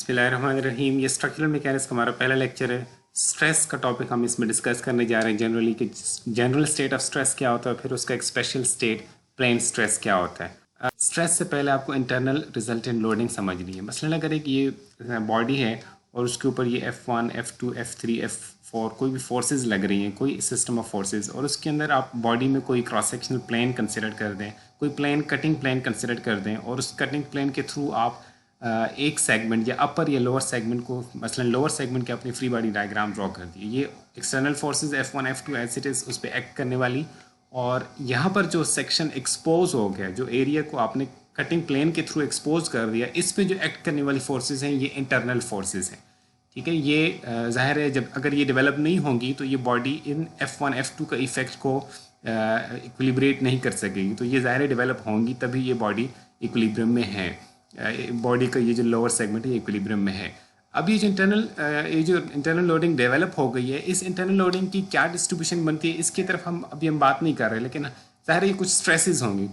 बिस्मिल्लाहिर्रहमानिर्रहीम। ये structural mechanics का हमारा पहला लेक्चर है। स्ट्रेस का टॉपिक हम इसमें डिस्कस करने जा रहे हैं जनरली कि जनरल स्टेट ऑफ स्ट्रेस क्या होता है, फिर उसका एक स्पेशल स्टेट प्लेन स्ट्रेस क्या होता है। स्ट्रेस से पहले आपको इंटरनल रिजल्टेंट लोडिंग समझनी है। मसलन अगर एक ये बॉडी है और उसके ऊपर ये F1, F2, F3, F4 कोई भी फोर्सेस लग रही हैं, कोई सिस्टम ऑफ फोर्सेस, और उसके अंदर आप बॉडी में कोई क्रॉस सेक्शनल प्लेन कंसिडर कर दें, कोई प्लेन कटिंग प्लेन कंसिडर कर दें, और उस कटिंग प्लेन के थ्रू आप एक सेगमेंट या अपर या लोअर सेगमेंट को, मसलन लोअर सेगमेंट के अपनी फ्री बॉडी डायग्राम ड्रॉ कर दिए। ये external forces F1, F2 as it is उस पर एक्ट करने वाली, और यहाँ पर जो सेक्शन एक्सपोज हो गया, जो एरिया को आपने कटिंग प्लेन के थ्रू एक्सपोज कर दिया, इस पे जो एक्ट करने वाली फोर्सेस हैं ये इंटरनल फोर्सेस हैं। ठीक है, ये जाहिर है जब अगर ये डेवलप नहीं होंगी तो ये बॉडी इन F1, F2 का इफेक्ट को इक्विलिब्रेट नहीं कर सकेगी। तो ये ज़ाहिर डेवलप होंगी तभी ये बॉडी इक्विलिब्रियम में है। बॉडी का ये जो लोअर सेगमेंट है ये इक्विलिब्रियम में है। अब ये जो इंटरनल लोडिंग डेवलप हो गई है, इस इंटरनल लोडिंग की क्या डिस्ट्रीब्यूशन बनती है इसकी तरफ हम बात नहीं कर रहे, लेकिन ज़ाहिर ये कुछ स्ट्रेसेस होंगी।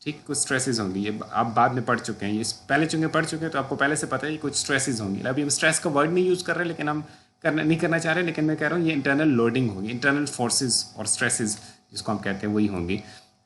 ठीक, कुछ स्ट्रेसेस होंगी, ये आप बाद में पढ़ चुके हैं, ये पहले चूँकि पढ़ चुके हैं तो आपको पहले से पता है ये कुछ स्ट्रेसेस होंगी। अभी हम स्ट्रेस का वर्ड नहीं यूज़ कर रहे, लेकिन हम नहीं करना चाह रहे, लेकिन मैं कह रहा हूँ ये इंटरनल लोडिंग होगी, इंटरनल फोर्सेस और स्ट्रेसेस जिसको हम कहते हैं वही होंगी।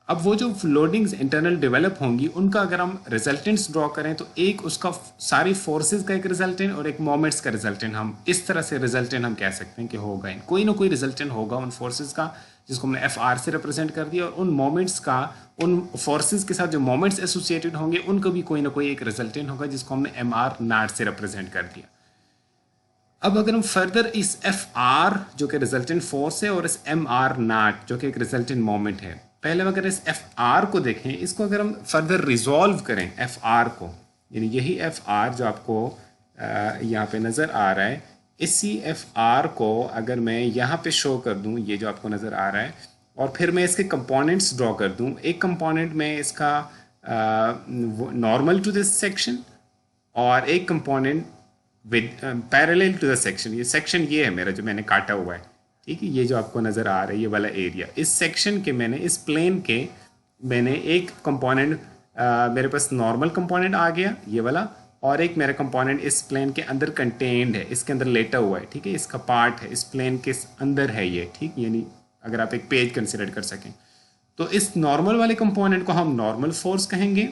अब वो जो लोडिंग्स इंटरनल डेवलप होंगी उनका अगर हम रिजल्टेंट्स ड्रॉ करें तो एक उसका सारी फोर्सेस का एक रिजल्टेंट और एक मोमेंट्स का रिजल्टेंट, हम इस तरह से रिजल्टेंट हम कह सकते हैं कि होगा, कोई ना कोई रिजल्टेंट होगा उन फोर्सेस का जिसको हमने FR से रिप्रेजेंट कर दिया, और उन मोमेंट्स का, उन फोर्सेस के साथ जो मोमेंट्स एसोसिएटेड होंगे उनको भी कोई ना कोई एक रिजल्टेंट होगा जिसको हमने MR नाट से रिप्रेजेंट कर दिया। अब अगर हम फर्दर इस FR जो कि रिजल्टेंट फोर्स है और इस MR नाट जो कि एक रिजल्टेंट मोमेंट है, पहले अगर इस FR को देखें, इसको अगर हम फर्दर रिजॉल्व करें FR को, यानी यही FR जो आपको यहाँ पे नज़र आ रहा है, इसी FR को अगर मैं यहाँ पे शो कर दूँ, ये जो आपको नज़र आ रहा है, और फिर मैं इसके कंपोनेंट्स ड्रॉ कर दूँ। एक कंपोनेंट में इसका नॉर्मल टू दिस सेक्शन और एक component with parallel to the section. ये सेक्शन ये है मेरा जो मैंने काटा हुआ है, ठीक है, ये जो आपको नज़र आ रहा है ये वाला एरिया, इस सेक्शन के मैंने, इस प्लेन के मैंने एक कंपोनेंट, मेरे पास नॉर्मल कंपोनेंट आ गया ये वाला, और एक मेरा कंपोनेंट इस प्लेन के अंदर कंटेन्ड है, इसके अंदर लेटा हुआ है। ठीक है, इसका पार्ट है, इस प्लेन के अंदर है ये। ठीक, यानी अगर आप एक पेज कंसिडर कर सकें तो इस नॉर्मल वाले कंपोनेंट को हम नॉर्मल फोर्स कहेंगे,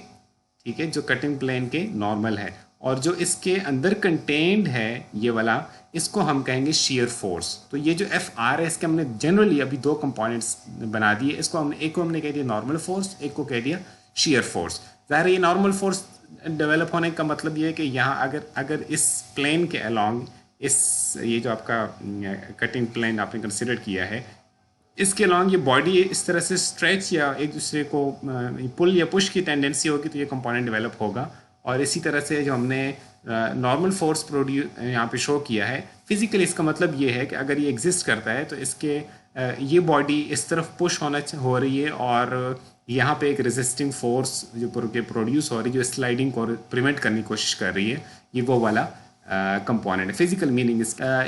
ठीक है, जो कटिंग प्लेन के नॉर्मल है, और जो इसके अंदर कंटेन्ड है ये वाला, इसको हम कहेंगे शेयर फोर्स। तो ये जो FR है इसके हमने जनरली अभी दो कंपोनेंट्स बना दिए, इसको हमने, एक को हमने कह दिया नॉर्मल फोर्स, एक को कह दिया शेयर फोर्स। ज़ाहिर है ये नॉर्मल फोर्स डेवलप होने का मतलब ये है कि यहाँ अगर इस प्लेन के अलॉन्ग, इस ये जो आपका कटिंग प्लेन आपने कंसिडर किया है, इसके अलॉन्ग ये बॉडी इस तरह से स्ट्रेच या एक दूसरे को पुल या पुश की टेंडेंसी होगी तो ये कंपोनेंट डेवलप होगा। और इसी तरह से जो हमने नॉर्मल फोर्स प्रोड्यूस यहाँ पे शो किया है फिजिकली, इसका मतलब ये है कि अगर ये एग्जिस्ट करता है तो इसके ये बॉडी इस तरफ पुश हो रही है, और यहाँ पे एक रेजिस्टिंग फोर्स जो प्रोड्यूस हो रही है जो स्लाइडिंग को प्रिवेंट करने की कोशिश कर रही है, ये वो वाला कंपोनेंट है। फिजिकल मीनिंग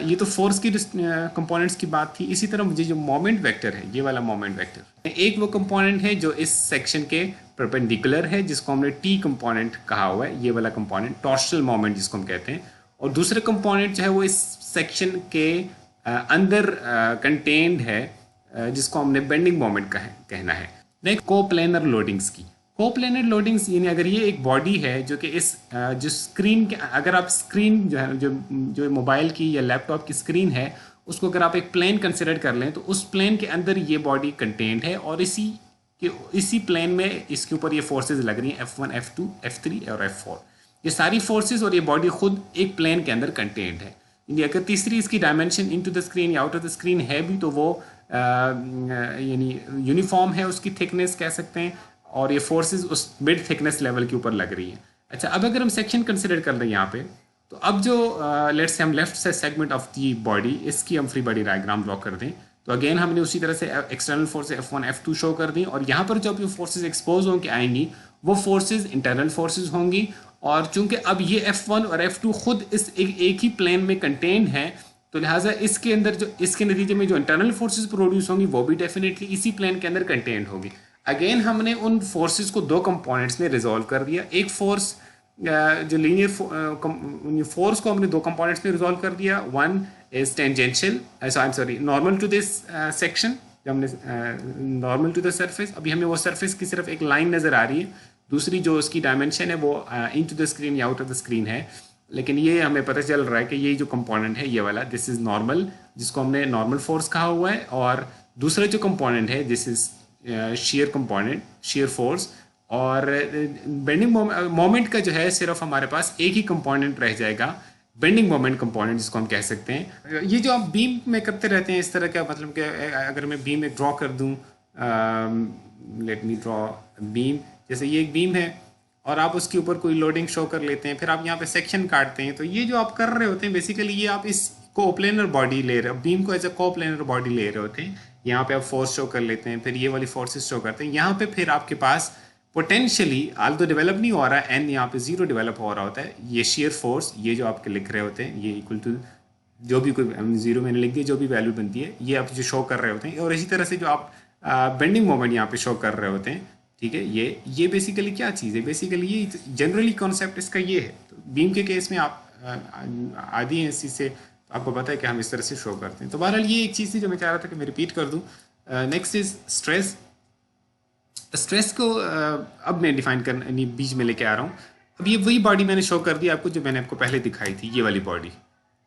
ये तो फोर्स की कंपोनेंट्स की बात थी। इसी तरह मुझे जो मोमेंट वेक्टर है, ये वाला मोमेंट वेक्टर, एक वो कंपोनेंट है जो इस सेक्शन के परपेंडिकुलर है जिसको हमने T कंपोनेंट कहा हुआ है, ये वाला कंपोनेंट टॉर्शनल मोमेंट जिसको हम कहते हैं, और दूसरे कंपोनेंट जो है वो इस सेक्शन के अंदर कंटेन्ड है जिसको हमने बेंडिंग मोमेंट कहना है। नेक्स्ट कोप्लेनर लोडिंग्स की, कोप्लेनर लोडिंग्स यानी अगर ये एक बॉडी है जो कि इस जो स्क्रीन के, अगर आप स्क्रीन जो है जो मोबाइल की या लैपटॉप की स्क्रीन है उसको अगर आप एक प्लेन कंसिडर कर लें तो उस प्लेन के अंदर ये बॉडी कंटेन्ड है, और इसी प्लेन में इसके ऊपर ये फोर्सेस लग रही हैं F1, F2, F3 और F4। ये सारी फोर्सेस और ये बॉडी खुद एक प्लेन के अंदर कंटेन्ड है। यानी अगर तीसरी इसकी डायमेंशन इनटू द स्क्रीन या आउट ऑफ द स्क्रीन है भी तो वो यानी यूनिफॉर्म है, उसकी थिकनेस कह सकते हैं, और ये फोर्सेस उस मिड थिकनेस लेवल के ऊपर लग रही है। अच्छा, अब अगर हम सेक्शन कंसिडर कर रहे हैं यहाँ पे, तो अब जो लेट्स से हम लेफ्ट से सेगमेंट ऑफ दी बॉडी, इसकी हम फ्री बॉडी डायग्राम ड्रॉ कर दें, तो अगेन हमने उसी तरह से external force F1, F2 show कर दी, और यहाँ पर जो भी फोर्सेस एक्सपोज होंगे आएंगी वो फोर्सेस इंटरनल फोर्सेस होंगी, और चूंकि अब ये F1 और F2 खुद इस एक ही प्लेन में कंटेन्ड है, तो लिहाजा इसके अंदर जो इसके नतीजे में जो इंटरनल फोर्सेस प्रोड्यूस होंगी वो भी डेफिनेटली इसी प्लेन के अंदर कंटेन्ड होगी। अगेन हमने उन फोर्सेस को दो कंपोनेंट्स में रिजॉल्व कर दिया। एक फोर्स जो लीनियर फोर्स को हमने दो कंपोनेंट्स में रिजॉल्व कर दिया. One is tangential, I am sorry, normal to this section, जब हमने नॉर्मल टू द सरफेस, अभी हमें वो सरफेस की सिर्फ एक लाइन नज़र आ रही है. दूसरी जो उसकी डायमेंशन है वो इन टू द स्क्रीन या आउट ऑफ द स्क्रीन है. लेकिन ये हमें पता चल रहा है कि ये जो कंपोनेंट है ये वाला, दिस इज़ नॉर्मल, जिसको हमने नॉर्मल फोर्स कहा हुआ है. और दूसरा जो कंपोनेंट है this is shear component, shear force. और बेंडिंग मोमेंट का जो है सिर्फ हमारे पास एक ही कंपोनेंट रह जाएगा, बेंडिंग मोमेंट कंपोनेंट, जिसको हम कह सकते हैं. ये जो आप बीम में करते रहते हैं इस तरह का, मतलब कि अगर मैं बीम एक ड्रॉ कर दूं, लेट मी ड्रॉ बीम, जैसे ये एक बीम है और आप उसके ऊपर कोई लोडिंग शो कर लेते हैं, फिर आप यहाँ पे सेक्शन काटते हैं, तो ये जो आप कर रहे होते हैं बेसिकली ये आप इस कोप्लेनर बॉडी ले रहे हो, बीम को एज अ कोप्लेनर बॉडी ले रहे होते हैं. यहाँ पे आप फोर्स शो कर लेते हैं, फिर ये वाली फोर्सेस शो करते हैं. यहाँ पे फिर आपके पास पोटेंशियली आल्दो डेवलप नहीं हो रहा है, एन यहाँ पे जीरो डेवलप हो रहा होता है. ये शेयर फोर्स, ये जो आपके लिख रहे होते हैं, ये इक्वल टू जो भी कोई जीरो मैंने लिख दिया, जो भी वैल्यू बनती है ये आप जो शो कर रहे होते हैं. और इसी तरह से जो आप बेंडिंग मोमेंट यहाँ पे शो कर रहे होते हैं, ठीक है. ये बेसिकली क्या चीज़ है, बेसिकली ये जनरली कॉन्सेप्ट इसका ये है. तो बीम के केस में आप आदि हैं इसी से, आपको पता है कि हम इस तरह से शो करते हैं. तो बहरहाल ये एक चीज़ थी जो मैं चाह रहा था कि मैं रिपीट कर दूँ. Next is stress. स्ट्रेस को अब मैं डिफाइन करने बीच में लेके आ रहा हूँ. अब ये वही बॉडी मैंने शो कर दी आपको जो मैंने आपको पहले दिखाई थी, ये वाली बॉडी.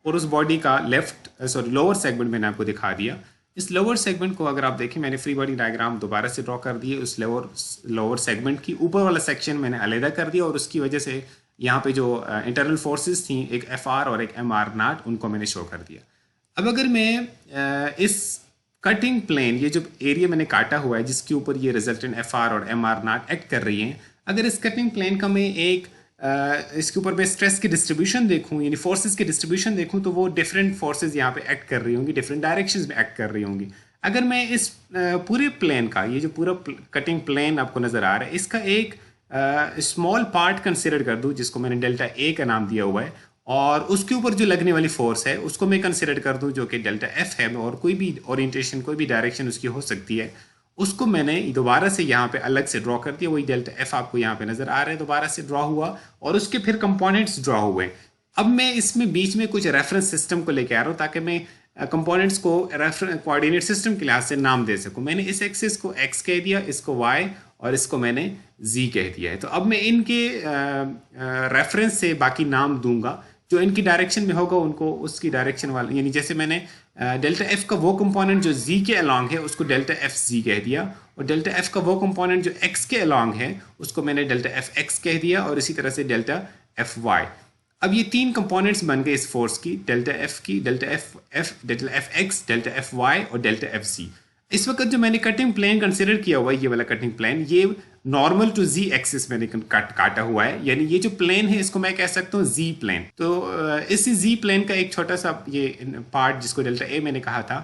और उस बॉडी का लोअर सेगमेंट मैंने आपको दिखा दिया. इस लोअर सेगमेंट को अगर आप देखें, मैंने फ्री बॉडी डायग्राम दोबारा से ड्रॉ कर दिए. उस लोअर सेगमेंट की ऊपर वाला सेक्शन मैंने अलहदा कर दिया, और उसकी वजह से यहाँ पे जो इंटरनल फोर्सेस थी, एक FR और एक MR0, उनको मैंने शो कर दिया. अब अगर मैं इस कटिंग प्लेन, ये जो एरिया मैंने काटा हुआ है जिसके ऊपर ये रिजल्टेंट FR और MR0 एक्ट कर रही हैं, अगर इस कटिंग प्लेन का मैं एक इसके ऊपर मैं स्ट्रेस की डिस्ट्रीब्यूशन देखूं, यानी फोर्सेस की डिस्ट्रीब्यूशन देखूं, तो वो डिफरेंट फोर्सेस यहाँ पे एक्ट कर रही होंगी, डिफरेंट डायरेक्शंस में एक्ट कर रही होंगी. अगर मैं इस पूरे प्लेन का, ये जो पूरा कटिंग प्लेन आपको नज़र आ रहा है, इसका एक स्मॉल पार्ट कंसिडर कर दूं, जिसको मैंने डेल्टा A का नाम दिया हुआ है, और उसके ऊपर जो लगने वाली फोर्स है उसको मैं कंसिडर कर दूं जो कि डेल्टा F है, और कोई भी ओरिएंटेशन, कोई भी डायरेक्शन उसकी हो सकती है, उसको मैंने दोबारा से यहाँ पे अलग से ड्रॉ कर दिया. वही डेल्टा F आपको यहाँ पे नजर आ रहा है, दोबारा से ड्रॉ हुआ, और उसके फिर कंपोनेंट्स ड्रॉ हुए. अब मैं इसमें बीच में कुछ रेफरेंस सिस्टम को लेके आ रहा हूँ ताकि मैं कंपोनेंट्स को कोऑर्डिनेट सिस्टम के लिहाज से नाम दे सकूँ. मैंने इस एक्सिस को X कह दिया, इसको Y, और इसको मैंने Z कह दिया है. तो अब मैं इनके रेफरेंस से बाकी नाम दूंगा, जो इनकी डायरेक्शन में होगा उनको उसकी डायरेक्शन वाला, यानी जैसे मैंने डेल्टा F का वो कंपोनेंट जो Z के अलॉन्ग है उसको डेल्टा FZ कह दिया, और डेल्टा F का वो कंपोनेंट जो X के अलॉन्ग है उसको मैंने डेल्टा FX कह दिया, और इसी तरह से डेल्टा FY. अब ये तीन कंपोनेंट्स बन गए इस फोर्स की, डेल्टा F की, delta delta FX, delta FY और डेल्टा FZ. इस वक्त जो मैंने कटिंग प्लेन कंसिडर किया हुआ है, ये वाला कटिंग प्लेन, ये नॉर्मल टू Z एक्सिस मैंने काटा हुआ है, यानी ये जो प्लेन है इसको मैं कह सकता हूँ Z प्लेन. तो इस Z प्लेन का एक छोटा सा ये पार्ट जिसको डेल्टा A मैंने कहा था,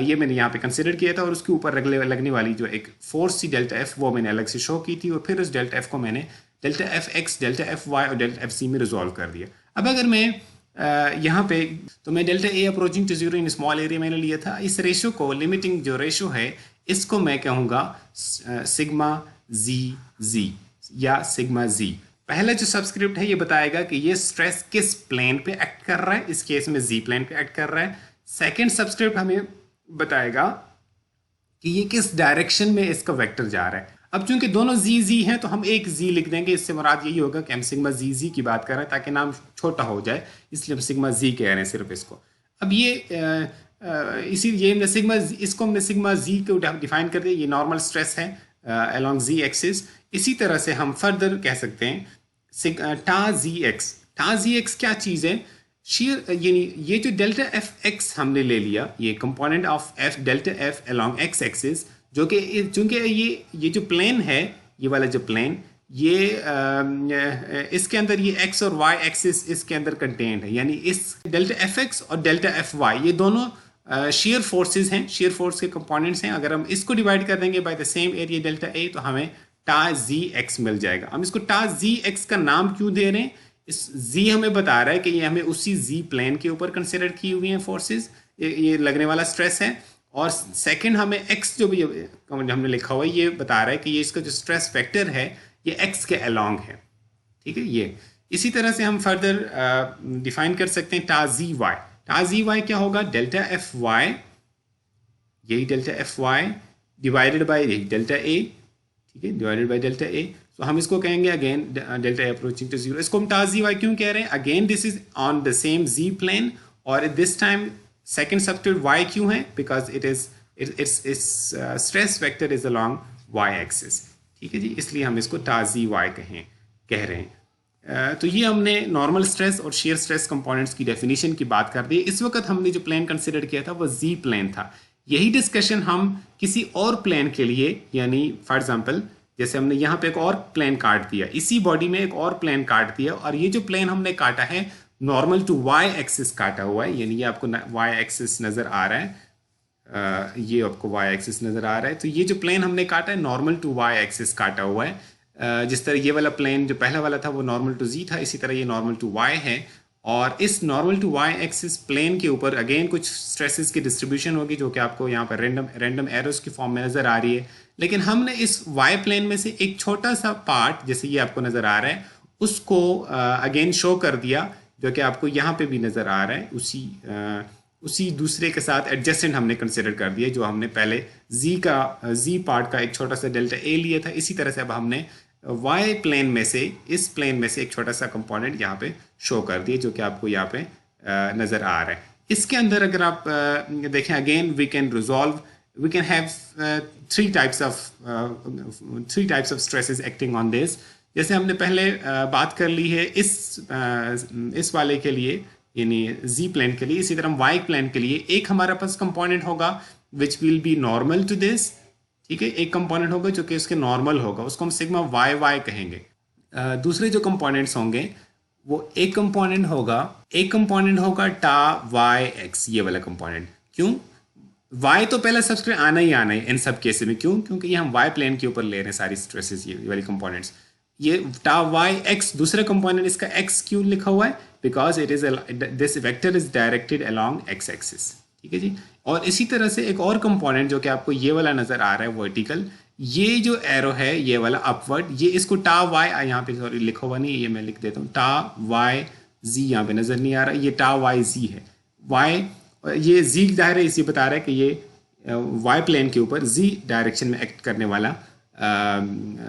ये मैंने यहाँ पे कंसिडर किया था, और उसके ऊपर लगने वाली जो एक फोर्स थी डेल्टा F, वो मैंने अलग से शो की थी, और फिर उस डेल्टा F को मैंने डेल्टा FX, डेल्टा FY और डेल्टा FZ में रिजॉल्व कर दिया. अब अगर मैं यहाँ पे, तो मैं delta A approaching to zero in small area मैंने लिया था. इस रेशो को, लिमिटिंग जो रेशो है, इसको मैं कहूँगा सिग्मा ZZ या सिग्मा Z. पहला जो सब्सक्रिप्ट है ये बताएगा कि ये स्ट्रेस किस प्लेन पे एक्ट कर रहा है, इस केस में Z प्लेन पे एक्ट कर रहा है. सेकेंड सब्सक्रिप्ट हमें बताएगा कि ये किस डायरेक्शन में इसका वेक्टर जा रहा है. अब चूंकि दोनों ZZ हैं तो हम एक Z लिख देंगे, इससे मुराद यही होगा कि हम सिग्मा ZZ की बात कर रहे हैं ताकि नाम छोटा हो जाए, इसलिए हम सिग्मा Z कह रहे हैं सिर्फ इसको. अब ये सिग्मा, इसको हमने सिग्मा Z को डिफाइन कर दिया, ये नॉर्मल स्ट्रेस है अलोंग Z एक्सिस. इसी तरह से हम फर्दर कह सकते हैं टा ZX. टा ZX क्या चीज़ है, शेयर, यानी ये जो डेल्टा FX हमने ले लिया, ये component of delta F along X axis, जो कि चूंकि ये जो प्लेन है, ये वाला जो प्लेन, ये इसके अंदर ये X और Y एक्सिस इसके अंदर कंटेंट है, यानी इस डेल्टा FX और डेल्टा FY ये दोनों शेयर फोर्सेस हैं, शेयर फोर्स के कंपोनेंट्स हैं. अगर हम इसको डिवाइड कर देंगे by the same area delta A, तो हमें टा ZX मिल जाएगा. हम इसको टा ZX का नाम क्यों दे रहे हैं, इस Z हमें बता रहा है कि ये हमें उसी Z प्लेन के ऊपर कंसिडर की हुई हैं फोर्सेस, ये लगने वाला स्ट्रेस है. और सेकंड हमें X जो भी हमने लिखा हुआ है ये बता रहा है कि ये इसका जो स्ट्रेस फैक्टर है ये X के अलोंग है. ठीक है, ये इसी तरह से हम फर्दर डिफाइन कर सकते हैं टा जी वाई। टा जी वाई क्या होगा, डेल्टा एफ वाई, यही delta F Y divided by delta A, ठीक है, डिवाइडेड बाई डेल्टा ए। तो हम इसको कहेंगे again delta A approaching to zero. इसको हम टा जी वाई क्यों कह रहे हैं, again this is on the same Z plane, और this time second substitute Y क्यों है, because it is its stress vector is along Y axis, ठीक है जी, इसलिए हम इसको टा जी वाई कह रहे हैं। तो ये हमने नॉर्मल स्ट्रेस और शेयर स्ट्रेस कंपोनेंट्स की डेफिनेशन की बात कर दी। इस वक्त हमने जो प्लेन कंसिडर किया था वो जी प्लेन था। यही डिस्कशन हम किसी और प्लेन के लिए, यानी फॉर एग्जांपल जैसे हमने यहाँ पे एक और प्लेन काट दिया, इसी बॉडी में एक और प्लेन काट दिया, और ये जो प्लेन हमने काटा है नॉर्मल टू वाई एक्सिस काटा हुआ है, यानी ये आपको वाई एक्सिस नज़र आ रहा है, ये आपको वाई एक्सिस नज़र आ रहा है। तो ये जो प्लेन हमने काटा है नॉर्मल टू वाई एक्सिस काटा हुआ है। जिस तरह ये वाला प्लेन जो पहला वाला था वो नॉर्मल टू जी था, इसी तरह ये नॉर्मल टू वाई है, और इस normal to Y axis plane के ऊपर अगेन कुछ स्ट्रेसेस की डिस्ट्रीब्यूशन होगी जो कि आपको यहाँ पर रैंडम एरोस की फॉर्म में नज़र आ रही है। लेकिन हमने इस वाई प्लेन में से एक छोटा सा पार्ट, जैसे ये आपको नज़र आ रहा है, उसको अगेन शो कर दिया, जो कि आपको यहाँ पे भी नज़र आ रहा है, उसी दूसरे के साथ एडजेसेंट हमने कंसिडर कर दिया, जो हमने पहले जी पार्ट का एक छोटा सा डेल्टा ए लिया था। इसी तरह से अब हमने वाई प्लेन में से, इस प्लेन में से एक छोटा सा कंपोनेंट यहाँ पे शो कर दिए, जो कि आपको यहाँ पे नज़र आ रहा है। इसके अंदर अगर आप देखें, again we can have three types of stresses acting on this. जैसे हमने पहले बात कर ली है इस वाले के लिए, यानी जी प्लेन के लिए, इसी तरह वाई प्लेन के लिए एक हमारे पास कंपोनेंट होगा which will be normal to this, ठीक है, एक कंपोनेंट होगा जो कि उसके नॉर्मल होगा, उसको हम सिग्मा वाई वाई कहेंगे। दूसरे जो कंपोनेंट्स होंगे वो एक कंपोनेंट होगा टा वाई एक्स, ये वाला कंपोनेंट। क्यों, वाई तो पहला सब्सक्रिप्ट आना ही इन सब केस में, क्यों, क्योंकि ये हम वाई प्लेन के ऊपर ले रहे हैं सारी स्ट्रेसेस, ये वाली कंपोनेंट्स। ये टा वाई एक्स दूसरा कंपोनेंट, इसका एक्स क्यों लिखा हुआ है, because it is this vector is directed along x axis, ठीक है जी। और इसी तरह से एक और कंपोनेंट जो कि आपको ये वाला नजर आ रहा है वर्टिकल, ये जो एरो है ये वाला अपवर्ड, ये इसको टा वाई, यहाँ पे सॉरी लिखा हुआ नहीं, ये मैं लिख देता हूँ, टा वाई जी यहाँ पे नजर नहीं आ रहा, ये टा वाई जी है। वाई, ये जी जाहिर है इसी बता रहा है कि ये वाई प्लेन के ऊपर जी डायरेक्शन में एक्ट करने वाला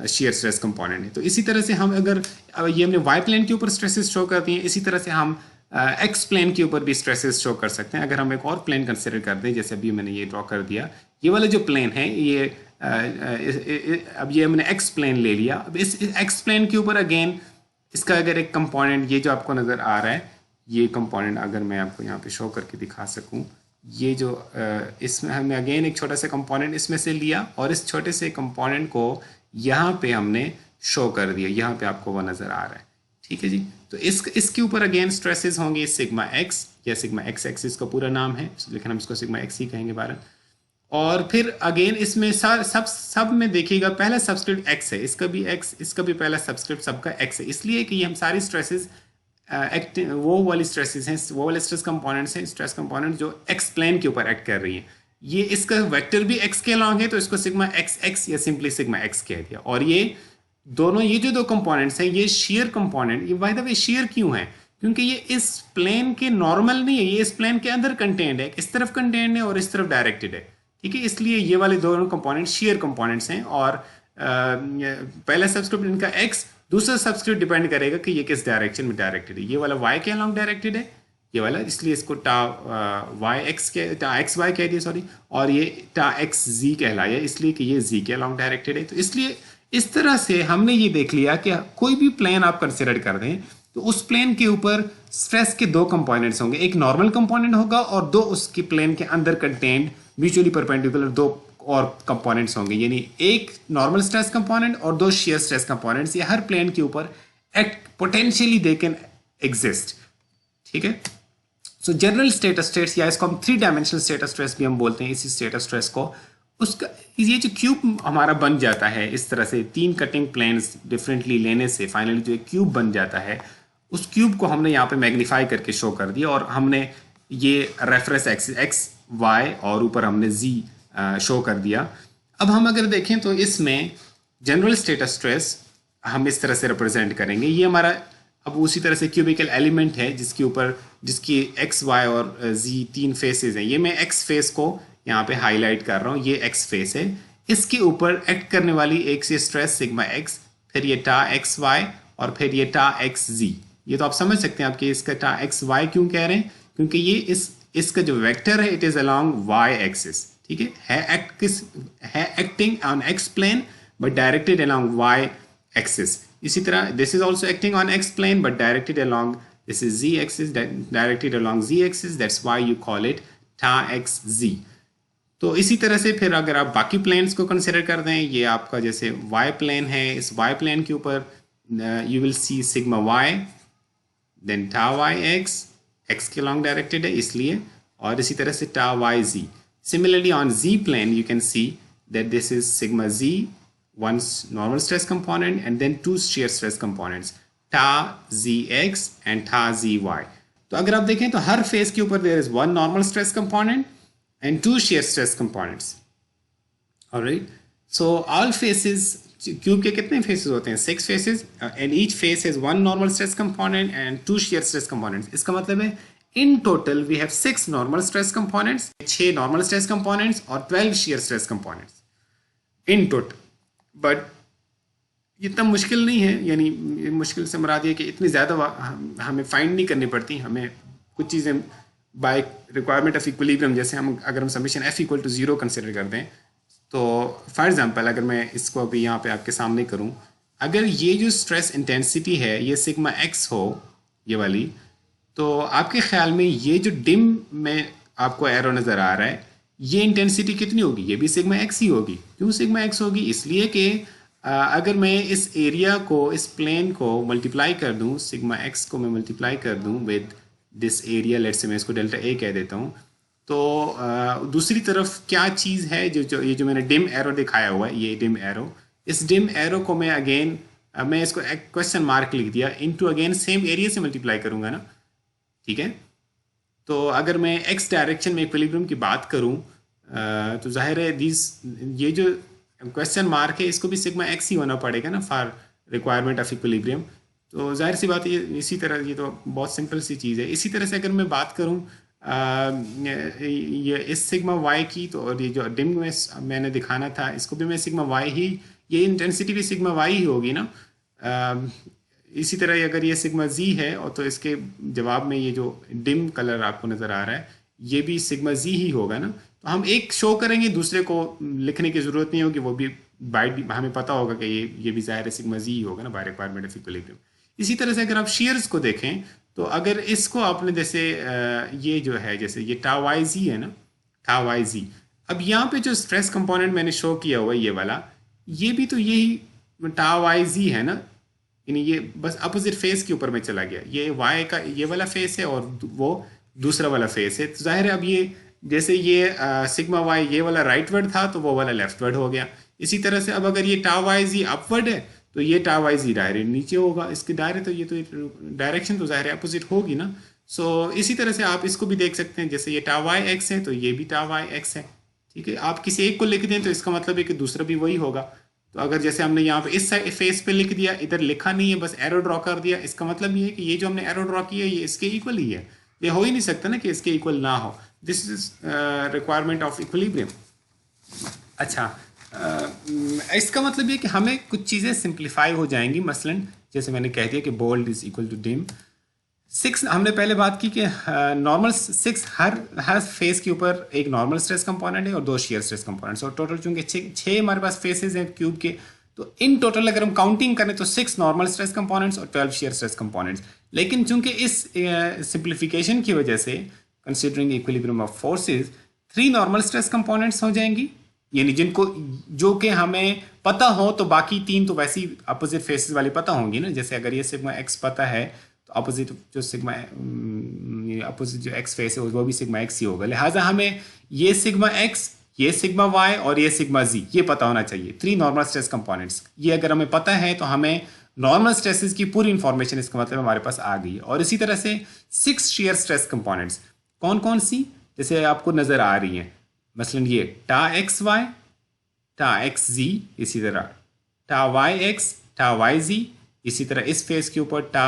शेयर स्ट्रेस कंपोनेंट है। तो इसी तरह से हम अगर ये हमने वाई प्लेन के ऊपर स्ट्रेसेस शो कर दिए, इसी तरह से हम एक्स प्लेन के ऊपर भी स्ट्रेसेस शो कर सकते हैं। अगर हम एक और प्लेन कंसिडर कर दें, जैसे अभी मैंने ये ड्रॉ कर दिया, ये वाला जो प्लेन है ये अब ये हमने एक्स प्लेन ले लिया। अब इस एक्स प्लेन के ऊपर अगेन इसका अगर एक कंपोनेंट, ये जो आपको नज़र आ रहा है, ये कंपोनेंट अगर मैं आपको यहाँ पे शो करके दिखा सकूँ, ये जो इसमें हमने अगेन एक छोटा सा कंपोनेंट इसमें से लिया, और इस छोटे से कंपोनेंट को यहाँ पे हमने शो कर दिया, यहाँ पे आपको वो नज़र आ रहा है, ठीक है जी। तो इसके ऊपर अगेन स्ट्रेसेस होंगे सिग्मा एक्स, या सिग्मा एक्स एक्सिस का पूरा नाम है, लेकिन हम इसको सिग्मा एक्स ही कहेंगे बारह। और फिर अगेन इसमें सब में देखिएगा पहला सब्सक्रिप्ट एक्स है, इसका भी एक्स, इसका भी पहला सब्सक्रिप्ट सबका एक्स है, इसलिए कि ये हम सारी स्ट्रेसेस वो वाली स्ट्रेसेस हैं, वो वाले स्ट्रेस कंपोनेंट्स हैं, स्ट्रेस कंपोनेंट जो एक्स प्लेन के ऊपर एक्ट कर रही हैं। ये इसका वेक्टर भी एक्स के अलॉन्ग है, तो इसको सिग्मा एक्स एक्स या सिंपली सिग्मा एक्स कह दिया। और ये दोनों, ये जो दो कंपोनेंट्स हैं, ये शेयर कंपोनेंट, ये बाय द वे शेयर क्यों है, क्योंकि ये इस प्लेन के नॉर्मल नहीं है, ये इस प्लेन के अंदर कंटेंट है, इस तरफ कंटेंट है और इस तरफ डायरेक्टेड है, ठीक है, इसलिए ये वाले दोनों कंपोनेंट शेयर कंपोनेंट्स हैं। और पहला सब्सक्रिप्ट इनका एक्स, दूसरा सब्सक्रिप्ट डिपेंड करेगा कि ये किस डायरेक्शन में डायरेक्टेड है। ये वाला वाई के अलॉन्ग डायरेक्टेड है, ये वाला, इसलिए इसको टा वाई एक्स के, टा एक्स वाई कह दिया सॉरी, और ये टा एक्स जी कहलाया इसलिए कि ये जी के अलॉन्ग डायरेक्टेड है। तो इसलिए इस तरह से हमने ये देख लिया कि कोई भी प्लेन आप कंसिडर कर दें तो उस प्लेन के ऊपर स्ट्रेस के दो कंपोनेंट्स होंगे, एक नॉर्मल कंपोनेंट होगा और दो उसके प्लेन के अंदर कंटेंट म्यूचुअली परपेंडिकुलर दो और कंपोनेंट्स होंगे, यानी एक नॉर्मल स्ट्रेस कंपोनेंट और दो शेयर स्ट्रेस कंपोनेंट्स। ये हर प्लेन के ऊपर act potentially they can exist, ठीक है। सो जनरल स्टेटस स्ट्रेस, या इसको हम 3 डायमेंशनल स्टेटस स्ट्रेस भी हम बोलते हैं, इसी स्टेटस स्ट्रेस को, उसका ये जो क्यूब हमारा बन जाता है इस तरह से 3 कटिंग प्लेन्स डिफरेंटली लेने से फाइनली जो एक क्यूब बन जाता है, उस क्यूब को हमने यहाँ पे मैग्नीफाई करके शो कर दिया, और हमने ये रेफरेंस एक्सिस एक्स वाई और ऊपर हमने जी शो कर दिया। अब हम अगर देखें तो इसमें जनरल स्टेटस स्ट्रेस हम इस तरह से रिप्रेजेंट करेंगे, ये हमारा अब उसी तरह से क्यूबिकल एलिमेंट है जिसकी एक्स वाई और जी तीन फेसेस हैं। ये मैं एक्स फेस को यहाँ पे हाईलाइट कर रहा हूँ, ये एक्स फेस है। इसके ऊपर एक्ट करने वाली एक से स्ट्रेस सिग्मा एक्स, फिर ये टा एक्स वाई और फिर ये टा एक्स जी। ये तो आप समझ सकते हैं आपके इसका टा एक्स वाई क्यों कह रहे हैं, क्योंकि ये इसका जो वेक्टर है it is along Y axis. ठीक है acting on X plane but directed along Y axis. इसी तरह this is also acting on X plane but directed along this is z axis, directed along z axis, that's why you call it tau X Z. तो इसी तरह से फिर अगर आप बाकी प्लेन्स को कंसिडर कर दें, ये आपका जैसे y प्लेन है, इस y प्लेन के ऊपर you will see sigma y, then tau Y X के लॉन्ग डायरेक्टेड है इसलिए, और इसी तरह से tau Y Z. Similarly on z plane you can see that this is sigma z, one normal stress component and then two shear stress components, ta zx and ta zy। तो अगर आप देखें तो हर फेस के ऊपर there is one normal stress component and two shear stress components। alright, so all faces, cube के कितने faces होते हैं? 6 faces and each face has one normal stress component and two shear stress components। इसका मतलब है in total we have 6 normal stress components, 6 normal stress components और 12 shear stress components in total। But इतना मुश्किल नहीं है, यानी मुश्किल से मुराद ये कि इतनी ज़्यादा हमें फाइंड नहीं करनी पड़ती। हमें कुछ चीज़ें बाय रिक्वायरमेंट ऑफ इक्विलिब्रियम, जैसे अगर हम summation F equal to 0 consider कर दें, तो फॉर एग्जांपल अगर मैं इसको अभी यहाँ पे आपके सामने करूँ, अगर ये जो स्ट्रेस इंटेंसिटी है ये सिग्मा एक्स हो, ये वाली, तो आपके ख्याल में ये जो डिम में आपको एरो नज़र आ रहा है, ये इंटेंसिटी कितनी होगी? ये भी सिग्मा एक्स ही होगी। क्यों सिग्मा एक्स होगी? इसलिए कि अगर मैं इस एरिया को, इस प्लेन को मल्टीप्लाई कर दूं, सिग्मा एक्स को मैं मल्टीप्लाई कर दूं with this area, let's say मैं इसको डेल्टा ए कह देता हूं, तो दूसरी तरफ क्या चीज़ है ये जो मैंने डिम एरो दिखाया हुआ है, ये डिम एरो, इस डिम एरो को मैं अगेन मैं इसको एक क्वेश्चन मार्क लिख दिया, इनटू अगेन सेम एरिया से मल्टीप्लाई करूंगा ना। ठीक है, तो अगर मैं एक्स डायरेक्शन में इक्विलिब्रियम की बात करूं, तो जाहिर है ये जो क्वेश्चन मार्क है इसको भी सिग्मा एक्स ही होना पड़ेगा ना फॉर रिक्वायरमेंट ऑफ इक्विलिब्रियम। तो जाहिर सी बात है इसी तरह, ये तो बहुत सिंपल सी चीज़ है। इसी तरह से अगर मैं बात करूं ये इस सिग्मा वाई की, तो और ये जो डिम में मैंने दिखाना था इसको भी मैं सिग्मा वाई ही, ये इंटेंसिटी भी सिग्मा वाई ही होगी ना। इसी तरह अगर ये सिग्मा जी है और तो इसके जवाब में ये जो डिम कलर आपको नज़र आ रहा है ये भी सिग्मा जी ही होगा ना। तो हम एक शो करेंगे, दूसरे को लिखने की ज़रूरत नहीं होगी, वो भी बाइट हमें पता होगा कि ये भी ज़ाहिर है सिग्मा जी ही होगा ना बाय रिक्वायरमेंट ऑफ इक्विलिब्रियम। इसी तरह से अगर आप शेयर्स को देखें, तो अगर इसको आपने जैसे ये जो है जैसे ये टा वाई जी है ना, टा वाई जी, अब यहाँ पे जो स्ट्रेस कंपोनेंट मैंने शो किया हुआ है ये वाला, ये भी तो यही टा वाई जी है ना, यानी ये बस अपोजिट फेस के ऊपर में चला गया। ये वाई का ये वाला फेस है और वो दूसरा वाला फेस है, तो जाहिर है अब ये जैसे ये सिग्मा वाई ये वाला राइटवर्ड था तो वो वाला लेफ्टवर्ड हो गया। इसी तरह से अब अगर ये टा वाई जी अपवर्ड है तो ये टा वाई जी डायरेक्ट नीचे होगा, इसके डायरेक्ट, तो ये तो डायरेक्शन तो जाहिर है अपोजिट होगी ना। सो इसी तरह से आप इसको भी देख सकते हैं, जैसे ये टा वाई एक्स है तो ये भी टा वाई एक्स है। ठीक है, आप किसी एक को लिख दें तो इसका मतलब है कि दूसरा भी वही होगा। तो अगर जैसे हमने यहाँ पे इस फेस पे लिख दिया, इधर लिखा नहीं है, बस एरो ड्रॉ कर दिया, इसका मतलब ये है कि ये जो हमने एरो ड्रॉ किया ये इसके इक्वल ही है। ये हो ही नहीं सकता ना कि इसके इक्वल ना हो। This is requirement of equilibrium. अच्छा, इसका मतलब ये कि हमें कुछ चीज़ें सिंप्लीफाई हो जाएंगी। मसलन जैसे मैंने कह दिया कि bold is equal to dim. 6 हमने पहले बात की कि नॉर्मल 6 हर फेस के ऊपर एक नॉर्मल स्ट्रेस कंपोनेंट है और 2 शेयर स्ट्रेस कंपोनेंट्स, और टोटल चूंकि 6 हमारे पास फेसेस हैं क्यूब के, तो इन टोटल अगर हम काउंटिंग करें तो 6 नॉर्मल स्ट्रेस कंपोनेंट्स और 12 शेयर स्ट्रेस कंपोनेंट्स। लेकिन चूंकि इस सिंप्लीफिकेशन की वजह से considering equilibrium of forces 3 normal stress components हो जाएंगी, यानी जिनको जो कि हमें पता हो, तो बाकी 3 तो वैसे ही अपोजिट फेसेस वाली पता होंगी ना। जैसे अगर ये सिग्मा एक्स पता है तो अपोजिट जो सिग्मा अपोजिट जो एक्स फेस है वो भी सिग्मा एक्स ही होगा। लिहाजा हमें ये सिग्मा एक्स, ये सिग्मा वाई और ये सिग्मा जी ये पता होना चाहिए। 3 नॉर्मल स्ट्रेस कंपोनेंट्स, ये अगर हमें पता है तो हमें नॉर्मल स्ट्रेसेस की पूरी इंफॉर्मेशन इसका मतलब हमारे पास आ गई है। और इसी तरह से 6 शेयर स्ट्रेस कंपोनेंट्स कौन कौन सी जैसे आपको नज़र आ रही हैं, मसलन ये टा एक्स वाई, टा एक्स जी, इसी तरह टा वाई एक्स, टा वाई जी, इसी तरह इस फेस के ऊपर टा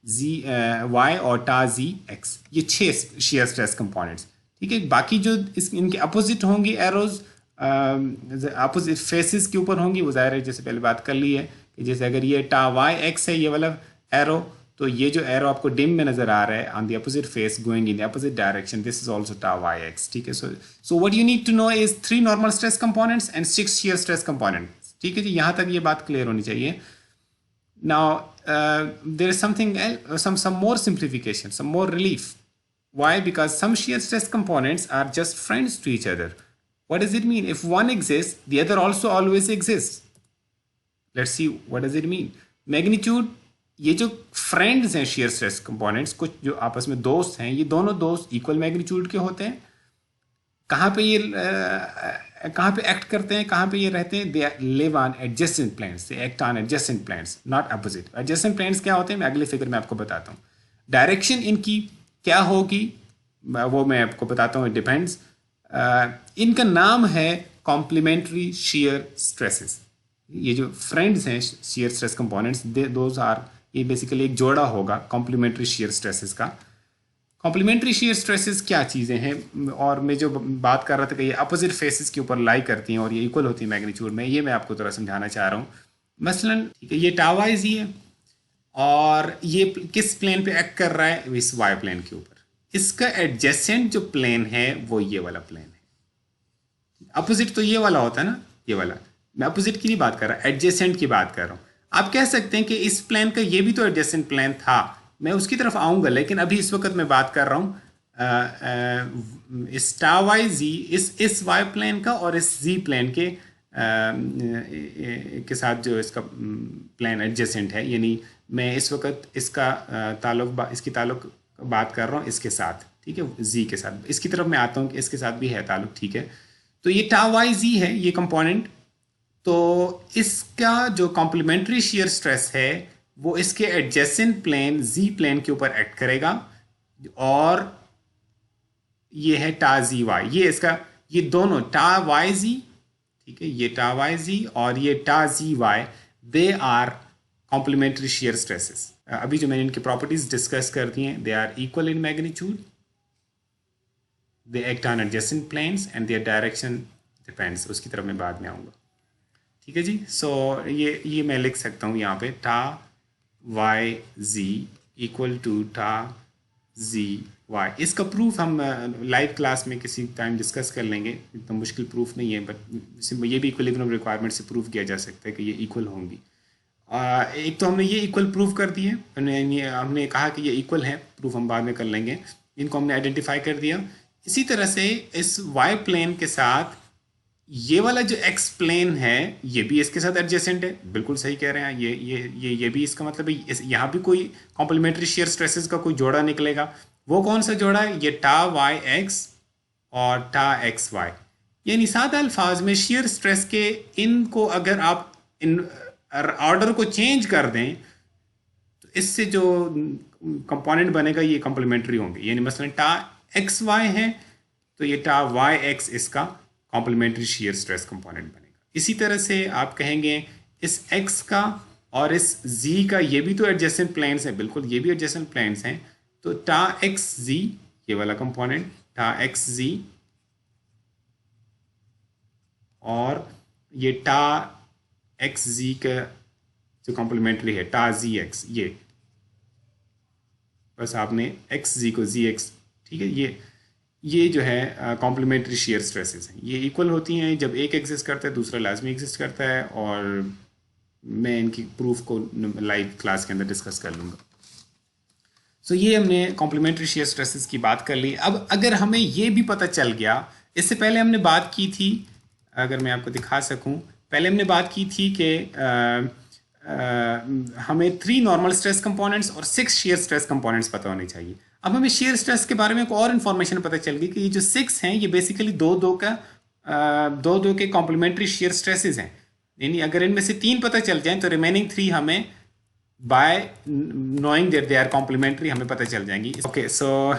जी वाई और टा जी एक्स, ये 6 शेयर स्ट्रेस कंपोनेंट्स। ठीक है, बाकी जो इनके अपोजिट होंगी एरोज अपोजिट फेसेस के ऊपर होंगी, वो ज़ाहिर है जैसे पहले बात कर ली है कि जैसे अगर ये टा वाई एक्स है ये वाला एरो, तो ये जो एरो आपको डिम में नजर आ रहा है on the opposite face going in the opposite direction, this is also tau Y X. ठीक है, so what you need to know is 3 normal stress components and 6 shear stress components. ठीक है जी, यहाँ तक ये बात क्लियर होनी चाहिए। Now, there is something else, some more simplification, some more relief. Why? Because some shear stress components are just friends to each other. What does it mean? If one exists, the other also always exists. Let's see, what does it mean? Magnitude, ये जो friends हैं shear stress components, कुछ जो आपस में दोस्त हैं, ये दोनों दोस्त इक्वल मैग्नीट्यूड के होते हैं। कहाँ पे ये कहाँ पे एक्ट करते हैं, कहाँ पे ये रहते हैं? They live on adjacent planes, they act on adjacent planes, not opposite. Adjacent planes क्या होते हैं, मैं अगले फिगर में आपको बताता हूँ। डायरेक्शन इनकी क्या होगी वो मैं आपको बताता हूँ, इट डिपेंड्स। इनका नाम है कॉम्प्लीमेंट्री शेयर स्ट्रेसेस। ये जो फ्रेंड्स हैं shear stress components, those are, ये बेसिकली एक जोड़ा होगा कॉम्प्लीमेंट्री शेयर स्ट्रेसेस का। कॉम्प्लीमेंट्री शेयर स्ट्रेसेस क्या चीज़ें हैं, और मैं जो बात कर रहा था कि ये अपोजिट फेसेस के ऊपर लाई करती हैं और ये इक्वल होती है मैग्नीट्यूड में, ये मैं आपको थोड़ा समझाना चाह रहा हूँ। मसलन ठीक है, ये टा वाई जी है और ये किस प्लेन पे एक्ट कर रहा है, इस वाई प्लेन के ऊपर। इसका एडजेसेंट जो प्लेन है वो ये वाला प्लेन है। अपोजिट तो ये वाला होता है ना, ये वाला। मैं अपोजिट की नहीं बात कर रहा, एडजेसेंट की बात कर रहा हूँ। आप कह सकते हैं कि इस प्लेन का ये भी तो एडजेसेंट प्लेन था, मैं उसकी तरफ आऊँगा, लेकिन अभी इस वक्त मैं बात कर रहा हूँ इस टा वाई जी, इस वाई प्लेन का और इस जी प्लेन के साथ जो इसका प्लेन एडजेसेंट है। यानी मैं इस वक्त इसका इसकी ताल्लुक बात कर रहा हूँ इसके साथ, ठीक है, जी के साथ। इसकी तरफ मैं आता हूँ कि इसके साथ भी है ताल्लुक, ठीक है। तो ये टा वाई जी है ये कंपोनेंट, तो इसका जो कॉम्प्लीमेंट्री शेयर स्ट्रेस है वो इसके एडजेसेंट प्लेन जी प्लेन के ऊपर एक्ट करेगा, और ये है टा जी वाई, ये इसका, ये दोनों टा वाई जी, ठीक है, ये टा वाई जी और ये tau Z Y, they are complementary shear stresses. अभी जो मैंने इनकी प्रॉपर्टीज डिस्कस कर दी हैं, they are equal in magnitude, they act on adjacent planes and their direction depends. उसकी तरफ मैं बाद में आऊँगा, ठीक है जी। सो ये मैं लिख सकता हूँ यहाँ पे, टा वाई जी इक्वल टू टा जी वाई। इसका प्रूफ हम लाइव क्लास में किसी टाइम डिस्कस कर लेंगे, इतना मुश्किल प्रूफ नहीं है, बट ये भी इक्विलिब्रियम रिक्वायरमेंट से प्रूफ किया जा सकता है कि ये इक्वल होंगी। एक तो हमने ये इक्वल प्रूफ कर दिए, हमने कहा कि ये इक्वल है, प्रूफ हम बाद में कर लेंगे। इनको हमने आइडेंटिफाई कर दिया। इसी तरह से इस वाई प्लेन के साथ ये वाला जो एक्स प्लेन है ये भी इसके साथ एडजेसेंट है, बिल्कुल सही कह रहे हैं। ये भी इसका मतलब है यहाँ भी कोई कॉम्प्लीमेंट्री शेयर स्ट्रेसेस का कोई जोड़ा निकलेगा। वो कौन सा जोड़ा है? ये टा वाई एक्स और टा एक्स वाई। यानी सादा अल्फाज में शेयर स्ट्रेस के इनको अगर आप इन ऑर्डर को चेंज कर दें तो इससे जो कंपोनेंट बनेगा ये कॉम्प्लीमेंट्री होंगे। यानी मसलन टा एक्स वाई है तो ये टा वाई एक्स इसका कॉम्प्लीमेंट्री शेयर स्ट्रेस कंपोनेंट बनेगा। इसी तरह से आप कहेंगे इस x का और इस z का ये भी तो एडजेसेंट प्लेन्स हैं, बिल्कुल ये भी एडजेसेंट प्लेन्स हैं। तो टा एक्स जी ये वाला कंपोनेंट टा एक्स जी और ये टा एक्स जी का जो कॉम्प्लीमेंट्री है टा जी एक्स, ये बस आपने एक्स जी को जी एक्स, ठीक है, ये जो है कॉम्प्लीमेंट्री शेयर स्ट्रेसेस हैं। ये इक्वल होती हैं जब एक एग्जिस्ट करता है दूसरा लाजमी एग्जिस्ट करता है, और मैं इनकी प्रूफ को लाइव क्लास के अंदर डिस्कस कर लूँगा। सो ये हमने कॉम्प्लीमेंट्री शेयर स्ट्रेसेस की बात कर ली। अब अगर हमें ये भी पता चल गया, इससे पहले हमने बात की थी, अगर मैं आपको दिखा सकूँ, पहले हमने बात की थी कि हमें 3 नॉर्मल स्ट्रेस कंपोनेंट्स और 6 शेयर स्ट्रेस कंपोनेंट्स पता होने चाहिए। अब हमें शेयर स्ट्रेस के बारे में एक और इन्फॉर्मेशन पता चल गई कि ये जो 6 हैं ये बेसिकली दो के कॉम्प्लीमेंट्री शेयर स्ट्रेसेस हैं। यानी अगर इनमें से 3 पता चल जाएं तो रिमेनिंग 3 हमें by knowing that they are complementary हमें पता चल जाएंगी। ओके, सो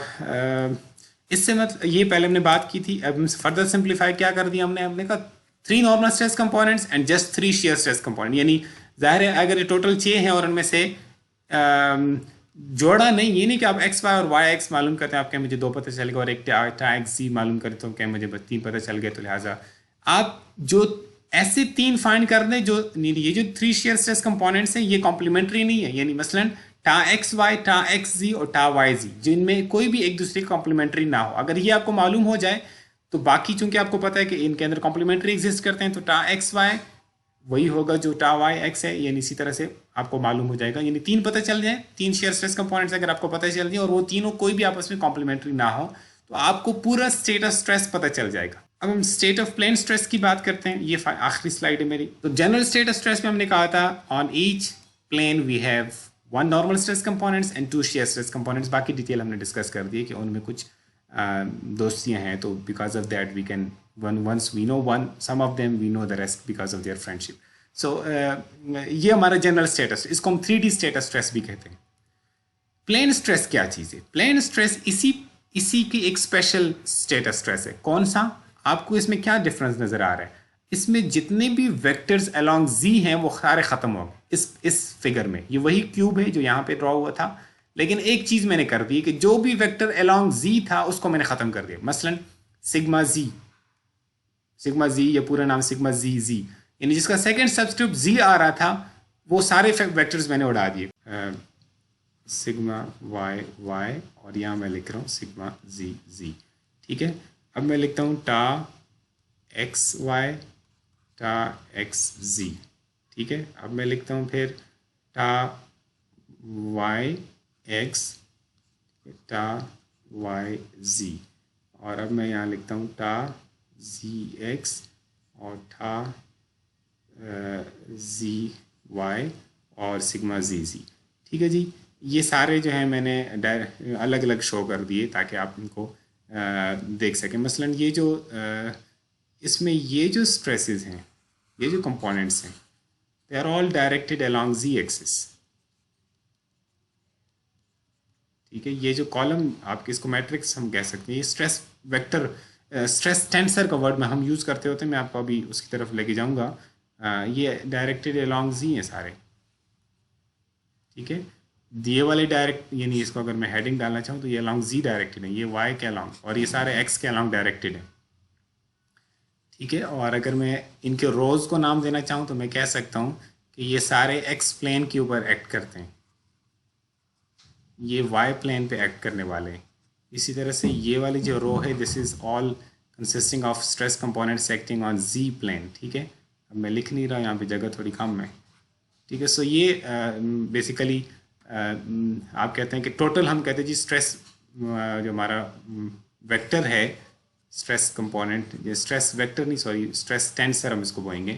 इससे मतलब ये पहले हमने बात की थी। अब फर्दर सिंप्लीफाई क्या कर दिया हमने कहा 3 normal stress components and just 3 shear stress component. यानी जाहिर है अगर ये टोटल 6 हैं और उनमें से जोड़ा नहीं, ये नहीं कि आप एक्स वाई और वाई एक्स मालूम करते हैं आप क्या मुझे 2 पता चल गया, और एक टा एक्स जी मालूम करते हो क्या मुझे बस 3 पता चल गया, तो लिहाजा आप जो ऐसे 3 फाइंड कर दें जो ये जो 3 शेयर स्ट्रेस कंपोनेंट्स हैं ये कॉम्प्लीमेंट्री नहीं है, यानी मसलन टा एक्स वाई, टा एक्स जी और टा वाई जी, जिनमें कोई भी एक दूसरे कॉम्प्लीमेंट्री ना हो। अगर ये आपको मालूम हो जाए तो बाकी चूंकि आपको पता है कि इनके अंदर कॉम्प्लीमेंट्री एग्जिस्ट करते हैं, तो टा एक्स वाई वही होगा जो टा वाई एक्स है, यानी इसी तरह से आपको मालूम हो जाएगा। यानी 3 पता चल जाए, 3 शेयर स्ट्रेस कंपोनेंट्स अगर आपको पता चल जाए और वो तीनों कोई भी आपस में कॉम्प्लीमेंट्री ना हो, तो आपको पूरा स्टेट ऑफ स्ट्रेस पता चल जाएगा। अब हम स्टेट ऑफ प्लेन स्ट्रेस की बात करते हैं, ये आखिरी स्लाइड है मेरी। तो जनरल स्टेट ऑफ स्ट्रेस में हमने कहा था on each plane we have 1 normal stress components and 2 shear stress components. बाकी डिटेल हमने डिस्कस कर दी कि उनमें कुछ दोस्तियां हैं, तो because of that we can once we know some of them we know the rest because of their friendship. So ये हमारा जनरल स्टेटस, इसको हम 3D स्टेटस स्ट्रेस भी कहते हैं। प्लेन स्ट्रेस क्या चीज़ है? प्लेन स्ट्रेस इसी की एक स्पेशल स्टेटस स्ट्रेस है। कौन सा? आपको इसमें क्या डिफरेंस नजर आ रहा है? इसमें जितने भी वेक्टर्स अलोंग जी हैं वो सारे खत्म हो गए इस फिगर में। ये वही क्यूब है जो यहाँ पे ड्रॉ हुआ था, लेकिन एक चीज मैंने कर दी कि जो भी वेक्टर अलोंग जी था उसको मैंने खत्म कर दिया। मसलन सिग्मा जी, ये पूरा नाम सिग्मा जी, यानी जिसका सेकंड सब्स्टिट्यूट जी आ रहा था वो सारे वेक्टर्स मैंने उड़ा दिए। सिग्मा वाई और यहाँ मैं लिख रहा हूँ सिग्मा जी। ठीक है, अब मैं लिखता हूँ टा एक्स वाई, टा एक्स जी। ठीक है, अब मैं लिखता हूँ फिर टा वाई एक्स, टा वाई जी, और अब मैं यहाँ लिखता हूँ टा जी एक्स और टा जी वाई और सिग्मा जी। ठीक है जी, ये सारे जो है मैंने अलग अलग शो कर दिए ताकि आप इनको देख सकें। मसलन ये जो इसमें ये जो स्ट्रेसेस हैं, ये जो कंपोनेंट्स हैं, they are all directed along Z axis. ठीक है, ये जो कॉलम आपके इसको मैट्रिक्स हम कह सकते हैं, ये स्ट्रेस वेक्टर स्ट्रेस टेंसर का वर्ड में हम यूज़ करते होते हैं, मैं आपको अभी उसकी तरफ लेके जाऊंगा। ये डायरेक्टेड अलोंग जी हैं सारे। ठीक है, दिए वाले डायरेक्ट, यानी इसको अगर मैं हेडिंग डालना चाहूँ तो ये अलोंग जी डायरेक्टेड है, ये वाई के अलोंग, और ये सारे एक्स के अलोंग डायरेक्टेड है। ठीक है, और अगर मैं इनके रोज को नाम देना चाहूँ तो मैं कह सकता हूँ कि ये सारे एक्स प्लेन के ऊपर एक्ट करते हैं, ये वाई प्लेन पे एक्ट करने वाले हैं। इसी तरह से ये वाली जो रो है, this is all consisting of stress components acting on Z plane. ठीक है, अब मैं लिख नहीं रहा, यहाँ पे जगह थोड़ी कम है। ठीक है, सो ये बेसिकली आप कहते हैं कि टोटल, हम कहते हैं जी स्ट्रेस जो हमारा वेक्टर है, स्ट्रेस कंपोनेंट, ये स्ट्रेस वेक्टर नहीं, सॉरी स्ट्रेस टेंसर हम इसको बोलेंगे।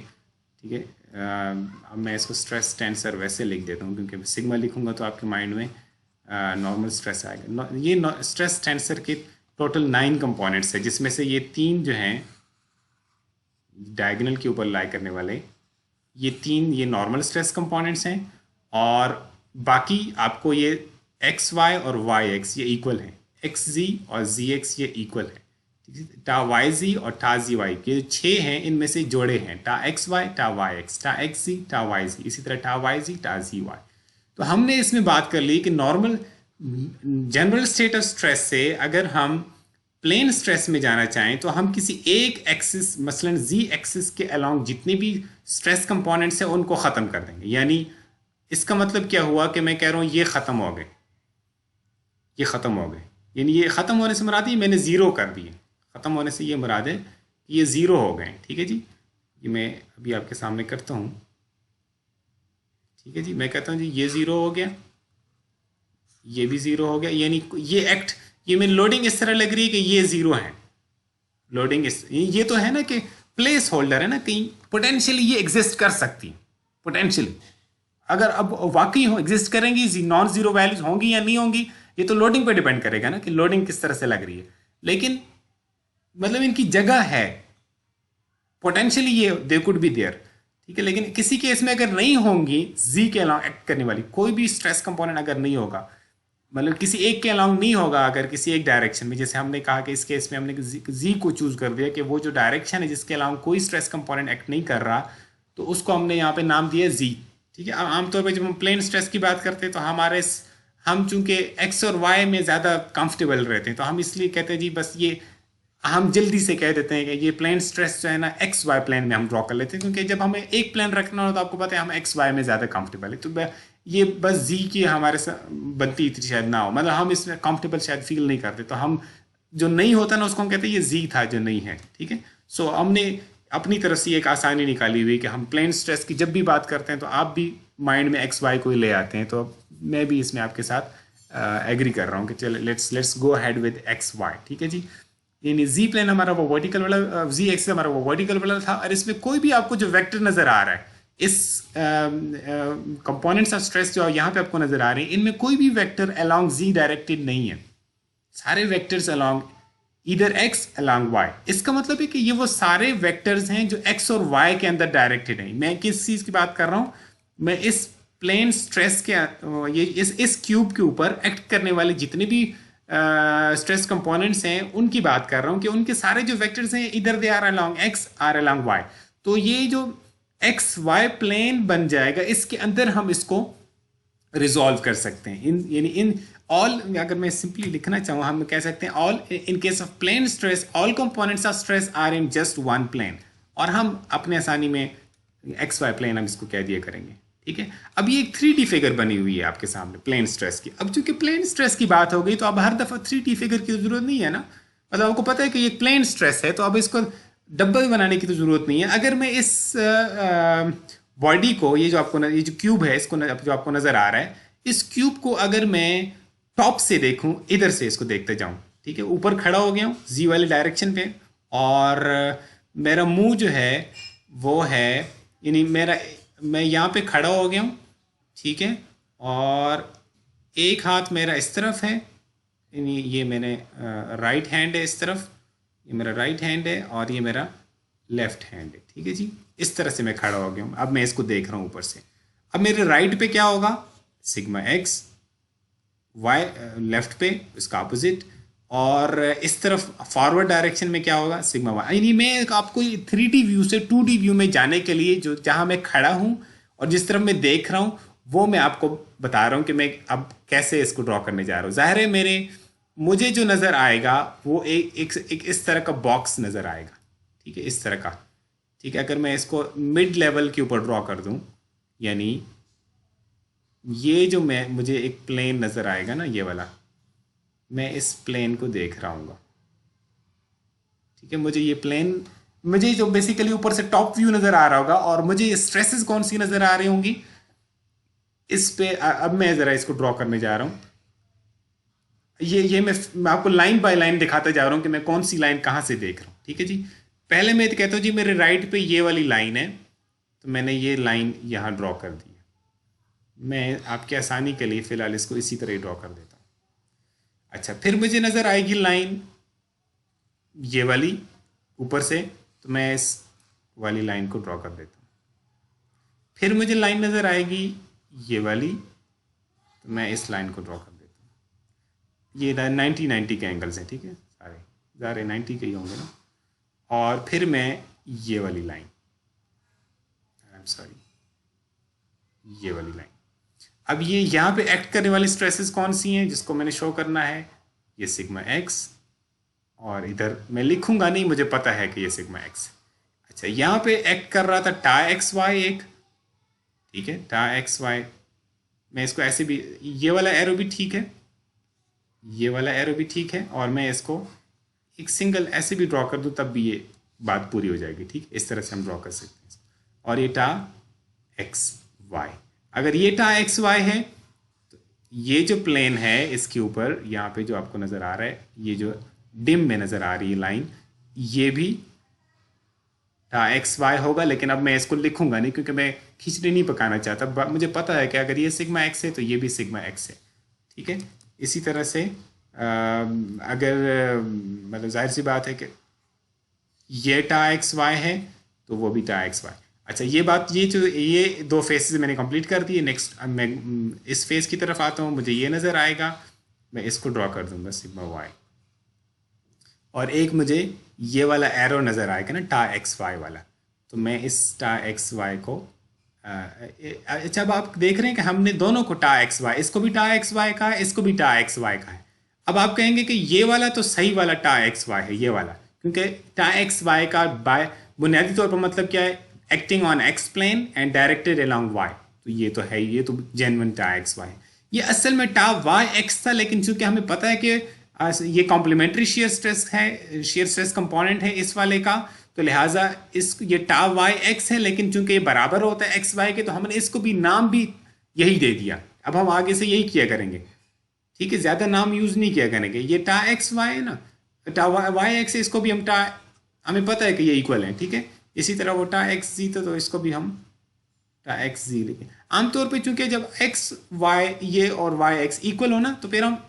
ठीक है, अब मैं इसको स्ट्रेस टेंसर वैसे लिख देता हूँ क्योंकि सिग्मा लिखूंगा तो आपके माइंड में नॉर्मल स्ट्रेस आएगा। ये स्ट्रेस टेंसर के टोटल 9 कंपोनेंट्स है, जिसमें से ये 3 जो हैं डायगोनल के ऊपर लाई करने वाले, ये 3 ये नॉर्मल स्ट्रेस कंपोनेंट्स हैं, और बाकी आपको ये एक्स वाई और वाई एक्स ये इक्वल हैं, एक्स जी और जी एक्स ये इक्वल है। टा वाई जी और टा जी वाई, ये 6 हैं, इनमें से जोड़े हैं टा एक्स वाई, टा वाई एक्स, टा एक्स जी, टा वाई जी, इसी तरह टा वाई जी, टा जी वाई। तो हमने इसमें बात कर ली कि normal general state of stress से अगर हम प्लेन स्ट्रेस में जाना चाहें तो हम किसी एक एक्सिस, मसलन जी एक्सिस के अलोंग जितने भी स्ट्रेस कंपोनेंट्स हैं उनको ख़त्म कर देंगे। यानी इसका मतलब क्या हुआ कि मैं कह रहा हूँ ये ख़त्म हो गए, ये ख़त्म हो गए, यानी ये ख़त्म होने से मुराद है मैंने ज़ीरो कर दिए, ख़त्म होने से ये मुराद है कि ये ज़ीरो हो गए। ठीक है जी, ये मैं अभी आपके सामने करता हूँ। ठीक है जी, मैं कहता हूँ जी ये ज़ीरो हो गया, ये भी ज़ीरो हो गया, यानी ये एक्ट, ये मेरी लोडिंग इस तरह लग रही है कि ये ज़ीरो है। लोडिंग ये तो है ना कि प्लेस होल्डर है ना, कहीं पोटेंशियली ये एग्जिस्ट कर सकती है, पोटेंशियली अगर अब वाकई हो एग्जिस्ट करेंगी, नॉन ज़ीरो वैल्यूज होंगी या नहीं होंगी, ये तो लोडिंग पे डिपेंड करेगा ना कि लोडिंग किस तरह से लग रही है। लेकिन मतलब इनकी जगह है, पोटेंशियली ये दे कुड बी देयर। ठीक है, लेकिन किसी केस में अगर नहीं होंगी जी के अलांग एक्ट करने वाली, कोई भी स्ट्रेस कंपोनेंट अगर नहीं होगा, मतलब किसी एक के अलांग नहीं होगा, अगर किसी एक डायरेक्शन में, जैसे हमने कहा कि इस केस में हमने जी को चूज कर दिया कि वो जो डायरेक्शन है जिसके अलावा कोई स्ट्रेस कंपोनेंट एक्ट नहीं कर रहा, तो उसको हमने यहाँ पे नाम दिया जी। ठीक है, आमतौर पर जब हम प्लेन स्ट्रेस की बात करते हैं तो हम चूंकि एक्स और वाई में ज़्यादा कंफर्टेबल रहते हैं तो हम इसलिए कहते हैं जी बस ये हम जल्दी से कह देते हैं कि ये प्लेन स्ट्रेस जो है ना एक्स वाई प्लेन में हम ड्रॉ कर लेते हैं, क्योंकि जब हमें एक प्लेन रखना हो तो आपको पता है हम एक्स वाई में ज़्यादा कंफर्टेबल है। तो ये बस जी की हमारे बनती इतनी शायद ना हो, मतलब हम इसमें कंफर्टेबल शायद फील नहीं करते, तो हम जो नहीं होता ना उसको हम कहते हैं ये जी था जो नहीं है। ठीक है, सो हमने अपनी तरफ से एक आसानी निकाली हुई कि हम प्लेन स्ट्रेस की जब भी बात करते हैं तो आप भी माइंड में एक्स वाई को ही ले आते हैं, तो मैं भी इसमें आपके साथ एग्री कर रहा हूँ कि चलो let's go ahead with X Y. ठीक है जी, यानी जी प्लेन हमारा वो वर्टिकल वाला, जी एक्स हमारा वो वर्टिकल वाला था, और इसमें कोई भी आपको जो वेक्टर नजर आ रहा है इस कंपोनेंट्स ऑफ स्ट्रेस जो यहाँ पे आपको नजर आ रहे हैं इनमें कोई भी वेक्टर अलोंग जी डायरेक्टेड नहीं है, सारे वेक्टर्स अलोंग इधर एक्स अलोंग वाई। इसका मतलब है कि ये वो सारे वेक्टर्स हैं जो एक्स और वाई के अंदर डायरेक्टेड हैं। मैं किस चीज़ की बात कर रहा हूँ, मैं इस प्लेन स्ट्रेस के ये इस क्यूब के ऊपर एक्ट करने वाले जितने भी स्ट्रेस कंपोनेंट्स हैं उनकी बात कर रहा हूँ कि उनके सारे जो वेक्टर्स हैं इधर they are along X or along Y. तो ये जो एक्स वाई प्लेन बन जाएगा इसके अंदर हम इसको रिजॉल्व कर सकते हैं। यानी इन ऑल, अगर मैं सिंपली लिखना चाहूँ हम कह सकते हैं all in case of plane stress all components of stress are in just one plane, और हम अपने आसानी में एक्स वाई प्लेन हम इसको कह दिया करेंगे। ठीक है, अब ये एक 3D फिगर बनी हुई है आपके सामने प्लेन स्ट्रेस की। अब चूंकि प्लेन स्ट्रेस की बात हो गई तो अब हर दफ़ा 3D फिगर की जरूरत नहीं है ना, मतलब आपको पता है कि ये प्लेन स्ट्रेस है तो अब इसको डबल बनाने की तो जरूरत नहीं है। अगर मैं इस बॉडी को, ये जो क्यूब है इसको जो आपको नजर आ रहा है, इस क्यूब को अगर मैं टॉप से देखूं, इधर से इसको देखते जाऊं, ठीक है, ऊपर खड़ा हो गया हूं जी वाले डायरेक्शन पे, और मेरा मुंह जो है वो है, यानी मैं यहाँ पे खड़ा हो गया हूँ, ठीक है, और एक हाथ मेरा इस तरफ है, यानी ये मैंने राइट हैंड है इस तरफ, ये मेरा राइट हैंड है और ये मेरा लेफ्ट हैंड है। ठीक है जी, इस तरह से मैं खड़ा हो गया हूँ। अब मैं इसको देख रहा हूँ ऊपर से। अब मेरे राइट पे क्या होगा, सिग्मा एक्स, वाई लेफ्ट पे इसका अपोजिट, और इस तरफ फॉरवर्ड डायरेक्शन में क्या होगा, सिग्मा वाई। यानी मैं आपको 3D व्यू से 2D व्यू में जाने के लिए जो जहां मैं खड़ा हूं और जिस तरफ मैं देख रहा हूं वो मैं आपको बता रहा हूं कि मैं अब कैसे इसको ड्रॉ करने जा रहा हूं। जाहिर है मुझे जो नज़र आएगा वो एक इस तरह का बॉक्स नज़र आएगा। ठीक है, इस तरह का। ठीक है, अगर मैं इसको मिड लेवल के ऊपर ड्रॉ कर दूं, यानी ये जो मुझे एक प्लेन नज़र आएगा ना, ये वाला, मैं इस प्लेन को देख रहा हूँ। ठीक है, मुझे ये प्लेन, मुझे जो बेसिकली ऊपर से टॉप व्यू नज़र आ रहा होगा, और मुझे ये स्ट्रेसेस कौन सी नज़र आ रही होंगी इस पे। अब मैं ज़रा इसको ड्रॉ करने जा रहा हूँ। ये मैं आपको लाइन बाय लाइन दिखाता जा रहा हूँ कि मैं कौन सी लाइन कहाँ से देख रहा हूँ। ठीक है जी, पहले मैं कहता हूँ जी मेरे राइट पे ये वाली लाइन है, तो मैंने ये लाइन यहाँ ड्रॉ कर दी है। मैं आपकी आसानी के लिए फ़िलहाल इसको इसी तरह ही ड्रॉ कर देता हूँ। अच्छा, फिर मुझे नज़र आएगी लाइन ये वाली ऊपर से, तो मैं इस वाली लाइन को ड्रॉ कर देता हूँ। फिर मुझे लाइन नज़र आएगी ये वाली, तो मैं इस लाइन को ड्रॉ कर देता हूँ। ये 90 के एंगल्स हैं, ठीक है, सारे 90 के ही होंगे ना। और फिर मैं ये वाली लाइन, आई एम सॉरी, ये वाली लाइन। अब ये यहाँ पे एक्ट करने वाली स्ट्रेसेस कौन सी हैं जिसको मैंने शो करना है, ये सिग्मा एक्स, और इधर मैं लिखूंगा नहीं, मुझे पता है कि ये सिग्मा एक्स। अच्छा, यहाँ पे एक्ट कर रहा था टा एक्स वाई एक, ठीक है, टा एक्स वाई। मैं इसको ऐसे भी, ये वाला एरो भी ठीक है, ये वाला एरो भी ठीक है, और मैं इसको एक सिंगल ऐसे भी ड्रॉ कर दूँ तब भी ये बात पूरी हो जाएगी। ठीक, इस तरह से हम ड्रॉ कर सकते हैं। और ये टा एक्स वाई, अगर ये टा एक्स वाई है तो ये जो प्लेन है इसके ऊपर यहाँ पे जो आपको नज़र आ रहा है, ये जो डिम में नज़र आ रही है लाइन, ये भी टा एक्स वाई होगा। लेकिन अब मैं इसको लिखूंगा नहीं क्योंकि मैं खिचड़ी नहीं पकाना चाहता। मुझे पता है कि अगर ये सिग्मा एक्स है तो ये भी सिग्मा एक्स है। ठीक है, इसी तरह से अगर मतलब जाहिर सी बात है कि ये टा एक्स वाई है तो वो भी टा एक्स वाई। अच्छा, ये दो फेसेस मैंने कंप्लीट कर दिए। नेक्स्ट मैं इस फेस की तरफ आता हूँ, मुझे ये नज़र आएगा, मैं इसको ड्रॉ कर दूंगा सिग्मा वाई, और एक मुझे ये वाला एरो नज़र आएगा ना टा एक्स वाई वाला, तो मैं इस टा एक्स वाई को अच्छा, अब आप देख रहे हैं कि हमने दोनों को टा एक्स वाई, इसको भी टा एक्स वाई का है, इसको भी टा एक्स वाई का है। अब आप कहेंगे कि ये वाला तो सही वाला टा एक्स वाई है, ये वाला, क्योंकि टा एक्स वाई का बाय बुनियादी तौर पर मतलब क्या है, acting on X plane and directed along Y, तो ये तो है, ये तो जेन्युइन टा एक्स वाई। ये असल में टा वाई एक्स था, लेकिन चूंकि हमें पता है कि ये कॉम्प्लीमेंट्री शेयर स्ट्रेस है, शेयर स्ट्रेस कंपोनेंट है इस वाले का, तो लिहाजा इस ये टा वाई एक्स है, लेकिन चूंकि ये बराबर होता है एक्स वाई के, तो हमने इसको भी नाम भी यही दे दिया। अब हम आगे से यही किया करेंगे, ठीक है, ज़्यादा नाम यूज़ नहीं किया करेंगे। ये टा एक्स वाई है ना, टा वाई एक्स है, इसको भी हम टा, हमें पता है कि ये इक्वल है, ठीक है। इसी तरह वो टा एक्स जी, तो इसको भी हम टा एक्स जी लिखे। आमतौर पे चूंकि जब एक्स वाई ये और वाई एक्स इक्वल हो ना, तो फिर हम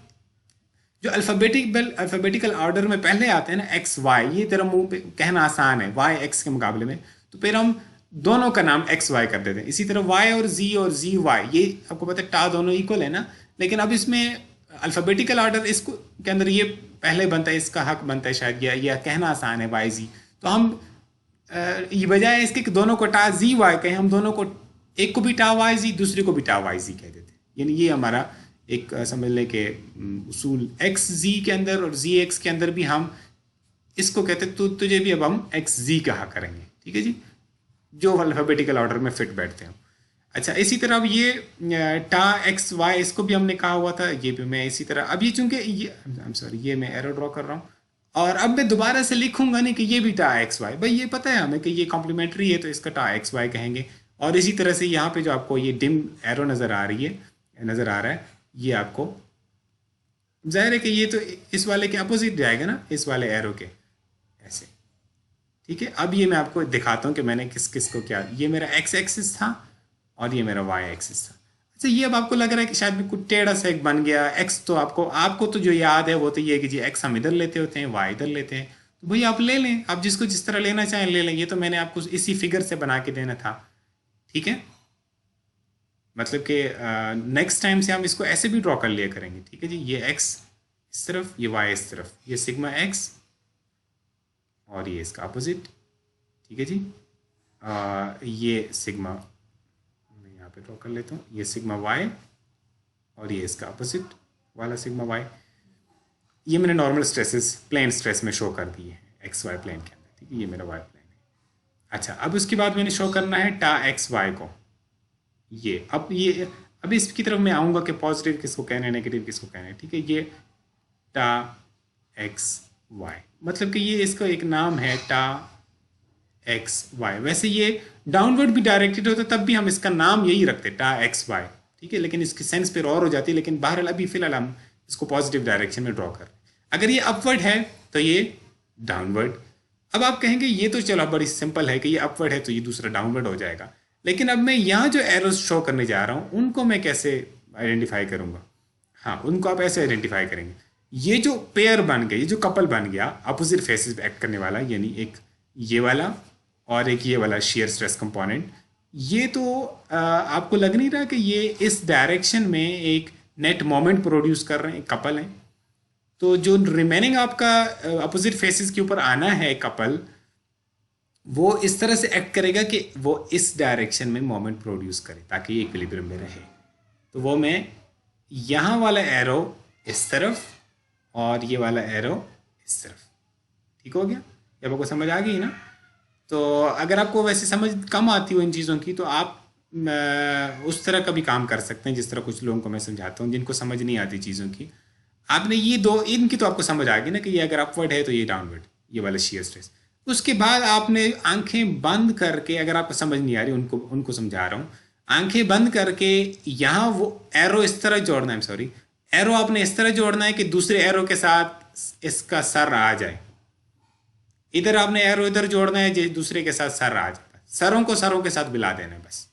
जो अल्फ़ाबेटिकल ऑर्डर में पहले आते हैं ना, एक्स वाई, ये तेरा मुंह पे कहना आसान है वाई एक्स के मुकाबले में, तो फिर हम दोनों का नाम एक्स वाई कर देते हैं। इसी तरह वाई और जी वाई, ये आपको पता है टा दोनों इक्वल है ना, लेकिन अब इसमें अल्फ़ाबेटिकल ऑर्डर इसको के अंदर ये पहले बनता है, इसका हक बनता है शायद, या कहना आसान है वाई जी, तो हम ये बजाय इसके कि दोनों को टा जी वाई कहें, हम दोनों को, एक को भी टा वाई जी, दूसरे को भी टा वाई जी कह देते हैं। यानी ये हमारा एक समझ लें कि उसूल एक्स जी के अंदर और जी एक्स के अंदर भी हम इसको कहते हैं, तो तुझे भी अब हम एक्स जी कहा करेंगे, ठीक है जी, जो अल्फ़ाबेटिकल ऑर्डर में फिट बैठते हैं। अच्छा, इसी तरह अब ये टा एक्स वाई, इसको भी हमने कहा हुआ था, ये भी मैं इसी तरह, अब ये चूंकि ये आई एम सॉरी, ये मैं एरो ड्रॉ कर रहा हूँ, और अब मैं दोबारा से लिखूंगा नहीं कि ये भी टा एक्स वाई, भाई ये पता है हमें कि ये कॉम्प्लीमेंट्री है, तो इसका टा एक्स वाई कहेंगे। और इसी तरह से यहाँ पे जो आपको ये डिम एरो नज़र आ रही है, नज़र आ रहा है, ये आपको जाहिर है कि ये तो इस वाले के अपोजिट जाएगा ना, इस वाले एरो के ऐसे, ठीक है। अब ये मैं आपको दिखाता हूँ कि मैंने किस किस को क्या, ये मेरा एक्स एक्सिस था और ये मेरा वाई एक्सिस था। अच्छा, ये अब आपको लग रहा है कि शायद कुछ टेढ़ा सा एक बन गया एक्स, तो आपको तो जो याद है वो तो ये कि जी एक्स हम इधर लेते होते हैं, वाई इधर लेते हैं, तो भाई आप ले लें, आप जिसको जिस तरह लेना चाहें ले लें। ये तो मैंने आपको इसी फिगर से बना के देना था, ठीक है, मतलब कि नेक्स्ट टाइम से हम इसको ऐसे भी ड्रॉ कर लिया करेंगे, ठीक है जी। ये एक्स इस तरफ, ये वाई इस तरफ, ये सिग्मा एक्स और ये इसका अपोजिट, ठीक है जी। ये सिग्मा मैं यहाँ पे ड्रॉ कर लेता हूँ, ये सिग्मा वाई और ये इसका अपोजिट वाला सिग्मा वाई। ये मैंने नॉर्मल स्ट्रेसेस प्लेन स्ट्रेस में शो कर दिए हैं एक्स वाई प्लेन के अंदर, ठीक है, ये मेरा वाई प्लेन है। अच्छा, अब उसके बाद मैंने शो करना है टा एक्स वाई को, ये अब इसकी तरफ मैं आऊँगा कि पॉजिटिव किसको कहना है, नेगेटिव किसको कहना है, ठीक है। ये टा एक्स वाई, मतलब कि ये इसका एक नाम है टा एक्स वाई। वैसे ये डाउनवर्ड भी डायरेक्टेड होता तब भी हम इसका नाम यही रखते टा एक्स वाई, ठीक है, लेकिन इसकी सेंस फिर और हो जाती है। लेकिन बहरहाल अभी फिलहाल हम इसको पॉजिटिव डायरेक्शन में ड्रॉ कर, अगर ये अपवर्ड है तो ये डाउनवर्ड। अब आप कहेंगे ये तो चलो बड़ी सिंपल है कि ये अपवर्ड है तो ये दूसरा डाउनवर्ड हो जाएगा, लेकिन अब मैं यहाँ जो एरोज शो करने जा रहा हूँ उनको मैं कैसे आइडेंटिफाई करूँगा? हाँ, उनको आप ऐसे आइडेंटिफाई करेंगे, ये जो पेयर बन गया, ये जो कपल बन गया अपोजिट फेसेस पे एक्ट करने वाला, यानी एक ये वाला और एक ये वाला शेयर स्ट्रेस कंपोनेंट, ये तो आपको लग नहीं रहा कि ये इस डायरेक्शन में एक नेट मोमेंट प्रोड्यूस कर रहे हैं, कपल हैं। तो जो रिमेनिंग आपका अपोजिट फेसेस के ऊपर आना है कपल, वो इस तरह से एक्ट करेगा कि वो इस डायरेक्शन में मोमेंट प्रोड्यूस करे ताकि ये इक्विलिब्रियम में रहे। तो वो मैं यहाँ वाला एरो इस तरफ और ये वाला एरो इस तरफ, ठीक हो गया? जब आपको समझ आ गई ना, तो अगर आपको वैसे समझ कम आती हो इन चीज़ों की तो आप उस तरह का भी काम कर सकते हैं जिस तरह कुछ लोगों को मैं समझाता हूँ जिनको समझ नहीं आती चीज़ों की। आपने ये दो, इनकी तो आपको समझ आ गई ना कि ये अगर अपवर्ड है तो ये डाउनवर्ड, ये वाला शेयर स्ट्रेस। उसके बाद आपने आंखें बंद करके, अगर आपको समझ नहीं आ रही उनको समझा रहा हूँ, आंखें बंद करके यहाँ वो एरो इस तरह जोड़ना है, सॉरी, एरो आपने इस तरह जोड़ना है कि दूसरे एरो के साथ इसका सर आ जाए। इधर आपने एरो इधर जोड़ना है, दूसरे के साथ सर आ जाता है, सरों को सरों के साथ मिला देना है बस।